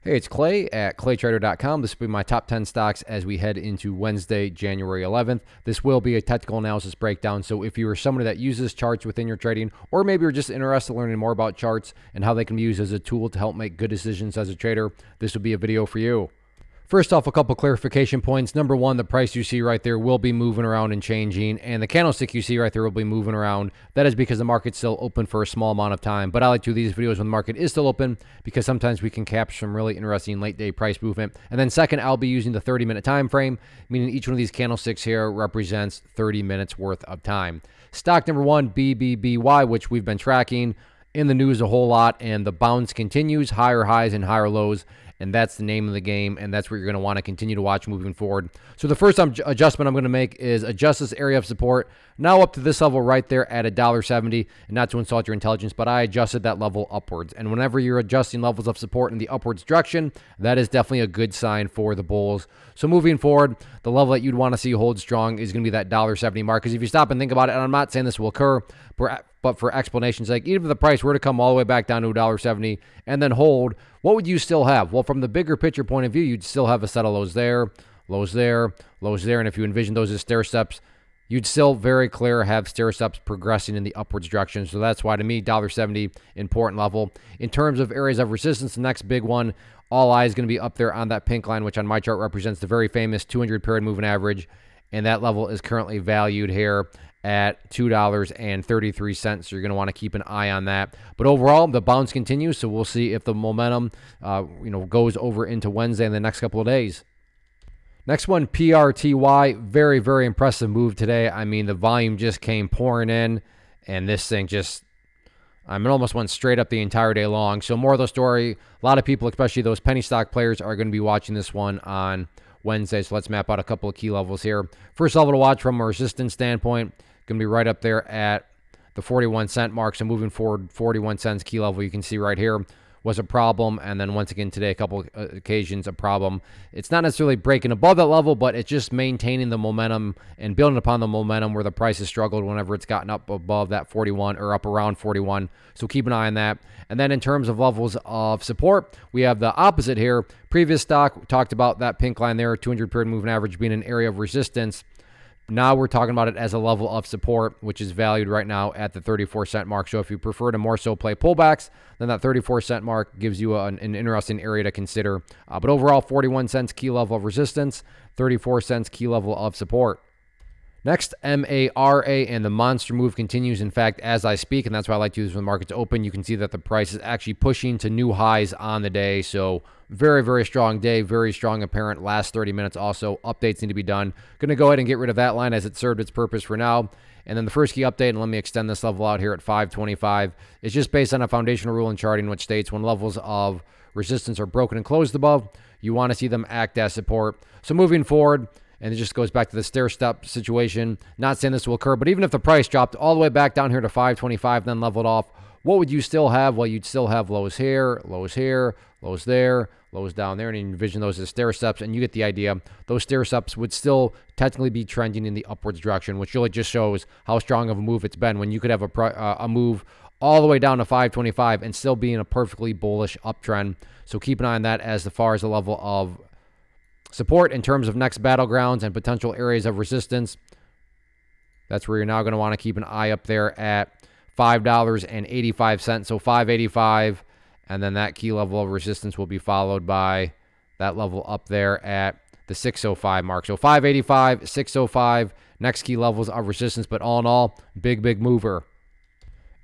Hey, it's Clay at claytrader.com. This will be my top 10 stocks as we head into Wednesday, January 11th. This will be a technical analysis breakdown. So if you are somebody that uses charts within your trading, or maybe you're just interested in learning more about charts and how they can be used as a tool to help make good decisions as a trader, this will be a video for you. First off, a couple clarification points. Number one, the price you see right there will be moving around and changing, and the candlestick you see right there will be moving around. That is because the market's still open for a small amount of time. But I like to do these videos when the market is still open because sometimes we can capture some really interesting late day price movement. And then second, I'll be using the 30-minute time frame, meaning each one of these candlesticks here represents 30 minutes worth of time. Stock number one, BBBY, which we've been tracking in the news a whole lot, and the bounce continues, higher highs and higher lows. And that's the name of the game, and that's what you're going to want to continue to watch moving forward. So the first adjustment I'm going to make is adjust this area of support now up to this level right there at $1.70, and not to insult your intelligence, but I adjusted that level upwards. And whenever you're adjusting levels of support in the upwards direction, that is definitely a good sign for the bulls. So moving forward, the level that you'd want to see hold strong is going to be that $1.70 mark, because if you stop and think about it, and I'm not saying this will occur, but for explanation's sake, even if the price were to come all the way back down to $1.70 and then hold, what would you still have? Well, from the bigger picture point of view, you'd still have a set of lows there, lows there, lows there. And if you envision those as stair steps, you'd still very clear have stair steps progressing in the upwards direction. So that's why, to me, $1.70, important level. In terms of areas of resistance, the next big one, all eyes going to be up there on that pink line, which on my chart represents the very famous 200 period moving average. And that level is currently valued here at $2.33. So you're going to want to keep an eye on that. But overall, the bounce continues. So we'll see if the momentum, goes over into Wednesday in the next couple of days. Next one, PRTY. Very, very impressive move today. I mean, the volume just came pouring in, and this thing just, it almost went straight up the entire day long. So more of the story, a lot of people, especially those penny stock players, are going to be watching this one on Wednesday. So let's map out a couple of key levels here. First level to watch from a resistance standpoint, going to be right up there at the 41-cent mark. So moving forward, 41 cents key level you can see right here was a problem. And then once again today, a couple occasions, a problem. It's not necessarily breaking above that level, but it's just maintaining the momentum and building upon the momentum where the price has struggled whenever it's gotten up above that 41 or up around 41. So keep an eye on that. And then in terms of levels of support, we have the opposite here. Previous stock, we talked about that pink line there, 200 period moving average being an area of resistance. Now we're talking about it as a level of support, which is valued right now at the 34-cent mark. So if you prefer to more so play pullbacks, then that 34-cent mark gives you an interesting area to consider. But overall, 41 cents key level of resistance, 34 cents key level of support. Next, MARA, and the monster move continues. In fact, as I speak, and that's why I like to use when the market's open, you can see that the price is actually pushing to new highs on the day. So very, very strong day, very strong apparent last 30 minutes. Also, updates need to be done. Going to go ahead and get rid of that line as it served its purpose for now. And then the first key update, and let me extend this level out here at 525, is just based on a foundational rule in charting, which states when levels of resistance are broken and closed above, you want to see them act as support. So moving forward, and it just goes back to the stair-step situation. Not saying this will occur, but even if the price dropped all the way back down here to 525, then leveled off, what would you still have? Well, you'd still have lows here, lows there, lows down there, and you envision those as stair-steps, and you get the idea. Those stair-steps would still technically be trending in the upwards direction, which really just shows how strong of a move it's been when you could have a move all the way down to 525 and still be in a perfectly bullish uptrend. So keep an eye on that as far as the level of support in terms of next battlegrounds and potential areas of resistance. That's where you're now going to want to keep an eye up there at $5.85. So $5.85, and then that key level of resistance will be followed by that level up there at the $6.05 mark. So $5.85, $6.05, next key levels of resistance. But all in all, big mover.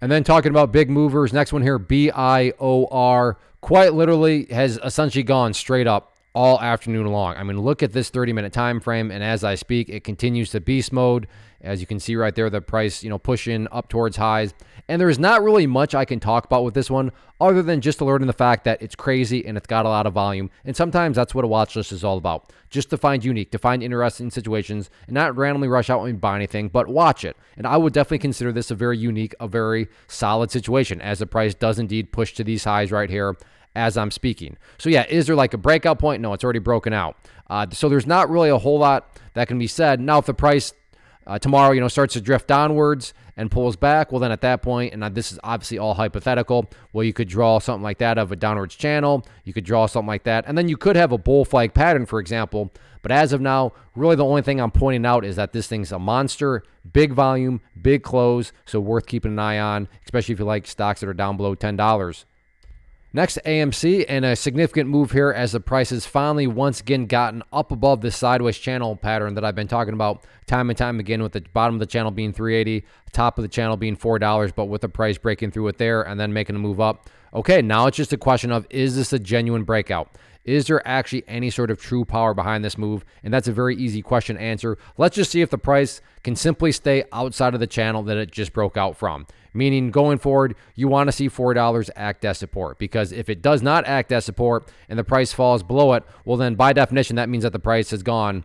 And then talking about big movers, next one here, BIOR, quite literally has essentially gone straight up all afternoon long. I mean, look at this 30-minute time frame, and as I speak, it continues to beast mode. As you can see right there, the price, pushing up towards highs. And there's not really much I can talk about with this one other than just alerting the fact that it's crazy and it's got a lot of volume. And sometimes that's what a watch list is all about. Just to find unique, to find interesting situations, and not randomly rush out and buy anything, but watch it. And I would definitely consider this a very unique, a very solid situation, as the price does indeed push to these highs right here as I'm speaking. So yeah, is there like a breakout point? No, it's already broken out. So there's not really a whole lot that can be said. Now, if the price tomorrow, starts to drift downwards and pulls back, well, then at that point, and this is obviously all hypothetical, well, you could draw something like that of a downwards channel. You could draw something like that, and then you could have a bull flag pattern, for example. But as of now, really the only thing I'm pointing out is that this thing's a monster, big volume, big close, so worth keeping an eye on, especially if you like stocks that are down below $10. Next, AMC, and a significant move here as the price has finally once again gotten up above this sideways channel pattern that I've been talking about time and time again, with the bottom of the channel being $3.80, top of the channel being $4, but with the price breaking through it there and then making a move up. Okay, now it's just a question of, is this a genuine breakout? Is there actually any sort of true power behind this move? And that's a very easy question to answer. Let's just see if the price can simply stay outside of the channel that it just broke out from. Meaning, going forward, you want to see $4 act as support, because if it does not act as support and the price falls below it, well then by definition that means that the price has gone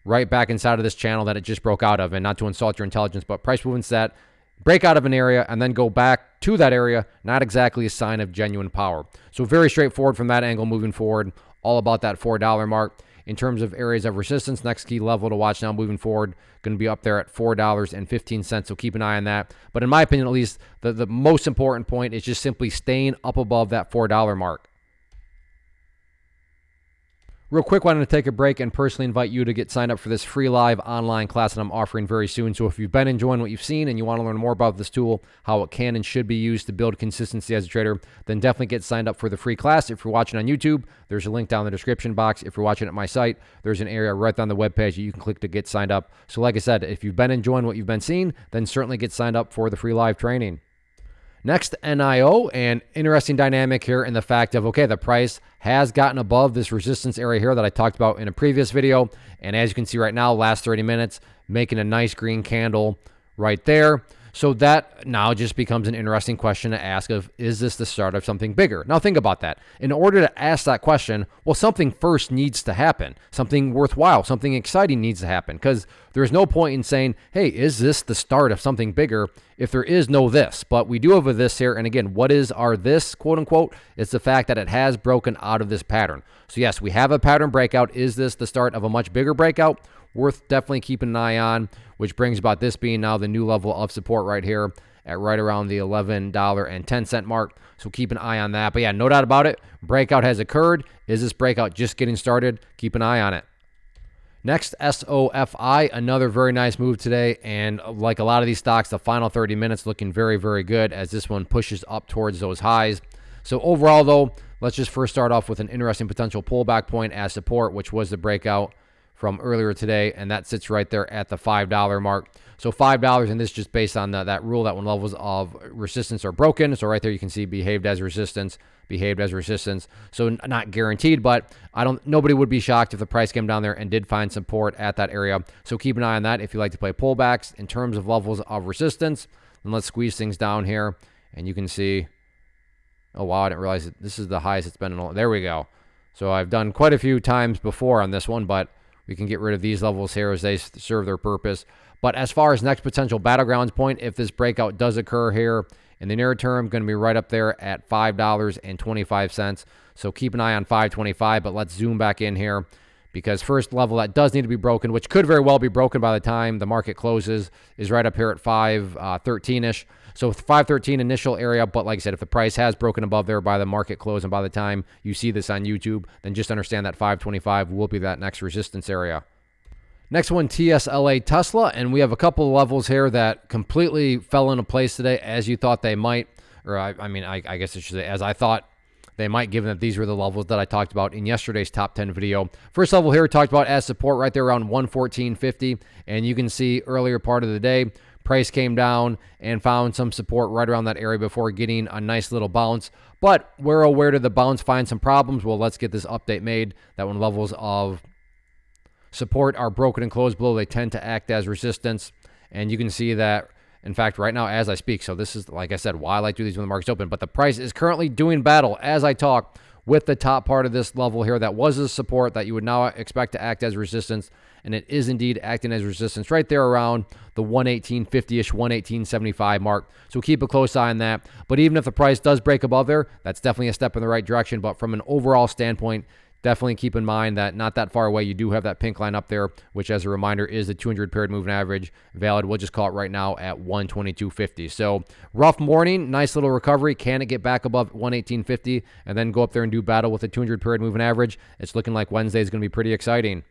right back inside of this channel that it just broke out of. And not to insult your intelligence, but price movements that break out of an area and then go back to that area, not exactly a sign of genuine power. So very straightforward from that angle moving forward, all about that $4 mark. In terms of areas of resistance, next key level to watch now moving forward, going to be up there at $4.15, so keep an eye on that. But in my opinion, at least, the most important point is just simply staying up above that $4 mark. Real quick, wanted to take a break and personally invite you to get signed up for this free live online class that I'm offering very soon. So if you've been enjoying what you've seen and you want to learn more about this tool, how it can and should be used to build consistency as a trader, then definitely get signed up for the free class. If you're watching on YouTube, there's a link down in the description box. If you're watching at my site, there's an area right on the webpage that you can click to get signed up. So like I said, if you've been enjoying what you've been seeing, then certainly get signed up for the free live training. Next, NIO, and interesting dynamic here in the fact of, okay, the price has gotten above this resistance area here that I talked about in a previous video. And as you can see right now, last 30 minutes, making a nice green candle right there. So that now just becomes an interesting question to ask of, is this the start of something bigger? Now think about that. In order to ask that question, well, something first needs to happen. Something worthwhile, something exciting needs to happen, because there's no point in saying, hey, is this the start of something bigger if there is no this? But we do have a this here. And again, what is our this, quote unquote? It's the fact that it has broken out of this pattern. So yes, we have a pattern breakout. Is this the start of a much bigger breakout? Worth definitely keeping an eye on, which brings about this being now the new level of support right here at right around the $11.10 mark. So keep an eye on that. But yeah, no doubt about it, breakout has occurred. Is this breakout just getting started? Keep an eye on it. Next, SOFI, another very nice move today. And like a lot of these stocks, the final 30 minutes looking very, very good as this one pushes up towards those highs. So overall, though, let's just first start off with an interesting potential pullback point as support, which was the breakout from earlier today, and that sits right there at the $5 mark. So $5, and this is just based on that rule that when levels of resistance are broken. So right there you can see behaved as resistance, behaved as resistance. So not guaranteed, but nobody would be shocked if the price came down there and did find support at that area. So keep an eye on that if you like to play pullbacks in terms of levels of resistance. And let's squeeze things down here, and you can see, oh wow, I didn't realize that this is the highest it's been in a, there we go. So I've done quite a few times before on this one, but we can get rid of these levels here as they serve their purpose. But as far as next potential battlegrounds point, if this breakout does occur here in the near term, going to be right up there at $5.25. So keep an eye on $5.25, but let's zoom back in here, because first level that does need to be broken, which could very well be broken by the time the market closes, is right up here at 513-ish. So 513 initial area, but like I said, if the price has broken above there by the market close and by the time you see this on YouTube, then just understand that 525 will be that next resistance area. Next one, TSLA Tesla, and we have a couple of levels here that completely fell into place today as you thought they might, or I guess I should say as I thought they might, given that these were the levels that I talked about in yesterday's top 10 video. First level here talked about as support right there around 114.50, and you can see earlier part of the day, price came down and found some support right around that area before getting a nice little bounce. But where did the bounce find some problems? Well, let's get this update made that when levels of support are broken and closed below, they tend to act as resistance. And you can see that, in fact, right now as I speak. So this is, like I said, why I like to do these when the market's open. But the price is currently doing battle as I talk with the top part of this level here that was a support that you would now expect to act as resistance. And it is indeed acting as resistance right there around the 118.50-ish, 118.75 mark. So keep a close eye on that. But even if the price does break above there, that's definitely a step in the right direction. But from an overall standpoint, definitely keep in mind that not that far away, you do have that pink line up there, which as a reminder is the 200 period moving average valid. We'll just call it right now at 122.50. So rough morning, nice little recovery. Can it get back above 118.50 and then go up there and do battle with the 200 period moving average? It's looking like Wednesday is going to be pretty exciting.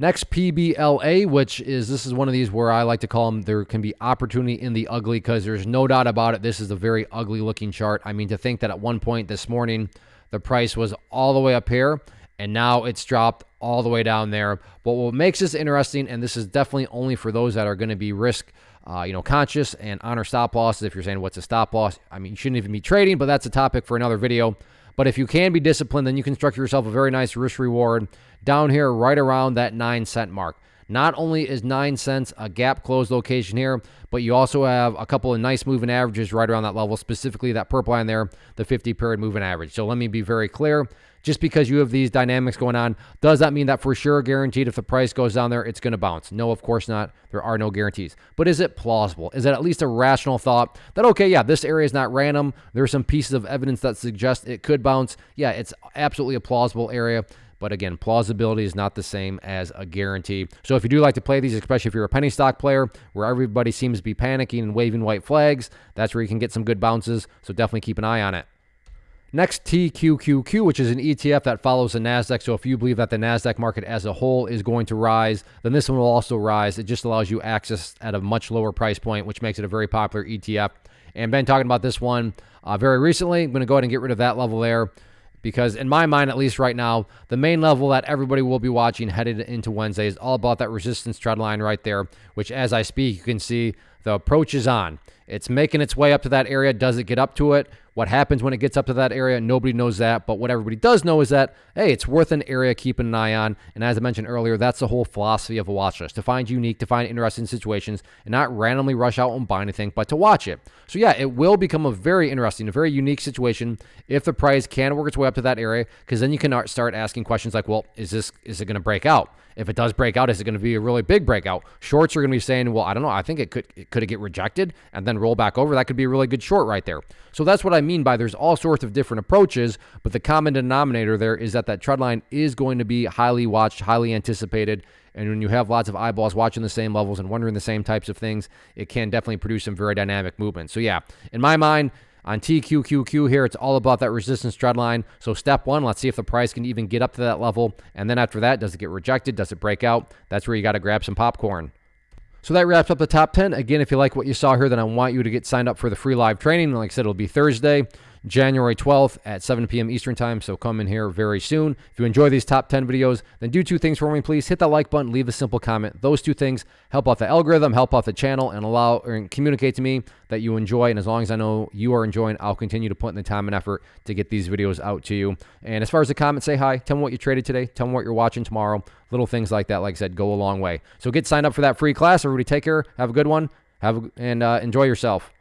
Next, PBLA, which this is one of these where I like to call them, there can be opportunity in the ugly, because there's no doubt about it, this is a very ugly looking chart. I mean, to think that at one point this morning, the price was all the way up here, and now it's dropped all the way down there. But what makes this interesting, and this is definitely only for those that are going to be risk conscious and honor stop losses. If you're saying what's a stop loss, I mean, you shouldn't even be trading, but that's a topic for another video. But if you can be disciplined, then you can structure yourself a very nice risk reward down here right around that 9-cent mark. Not only is 9 cents a gap close location here, but you also have a couple of nice moving averages right around that level, specifically that purple line there, the 50-period moving average. So let me be very clear. Just because you have these dynamics going on, does that mean that for sure guaranteed if the price goes down there, it's going to bounce? No, of course not. There are no guarantees. But is it plausible? Is it at least a rational thought that, okay, yeah, this area is not random. There are some pieces of evidence that suggest it could bounce. Yeah, it's absolutely a plausible area. But again, plausibility is not the same as a guarantee. So if you do like to play these, especially if you're a penny stock player where everybody seems to be panicking and waving white flags, that's where you can get some good bounces. So definitely keep an eye on it. Next, TQQQ, which is an ETF that follows the NASDAQ. So if you believe that the NASDAQ market as a whole is going to rise, then this one will also rise. It just allows you access at a much lower price point, which makes it a very popular ETF. And been talking about this one very recently. I'm going to go ahead and get rid of that level there, because in my mind, at least right now, the main level that everybody will be watching headed into Wednesday is all about that resistance trend line right there, which as I speak, you can see the approach is on. It's making its way up to that area. Does it get up to it? What happens when it gets up to that area? Nobody knows that. But what everybody does know is that, hey, it's worth an area keeping an eye on. And as I mentioned earlier, that's the whole philosophy of a watch list, to find unique, to find interesting situations, and not randomly rush out and buy anything, but to watch it. So yeah, it will become a very interesting, a very unique situation if the price can work its way up to that area, because then you can start asking questions like, well, is it going to break out? If it does break out, is it going to be a really big breakout? Shorts are going to be saying, well, I don't know. I think it could get rejected and then roll back over. That could be a really good short right there. So that's what I mean by there's all sorts of different approaches, but the common denominator there is that trend line is going to be highly watched, highly anticipated. And when you have lots of eyeballs watching the same levels and wondering the same types of things, it can definitely produce some very dynamic movement. So yeah, in my mind, on TQQQ here, it's all about that resistance trend line. So step one, let's see if the price can even get up to that level. And then after that, does it get rejected? Does it break out? That's where you got to grab some popcorn. So that wraps up the top 10. Again, if you like what you saw here, then I want you to get signed up for the free live training. Like I said, it'll be Thursday, January 12th at 7 p.m. Eastern time, so come in here very soon. If you enjoy these top 10 videos, then do two things for me, please. Hit that like button, leave a simple comment. Those two things help out the algorithm, help out the channel, and allow or communicate to me that you enjoy. And as long as I know you are enjoying, I'll continue to put in the time and effort to get these videos out to you. And as far as the comments, say hi. Tell me what you traded today. Tell me what you're watching tomorrow. Little things like that, like I said, go a long way. So get signed up for that free class. Everybody take care. Have a good one. And enjoy yourself.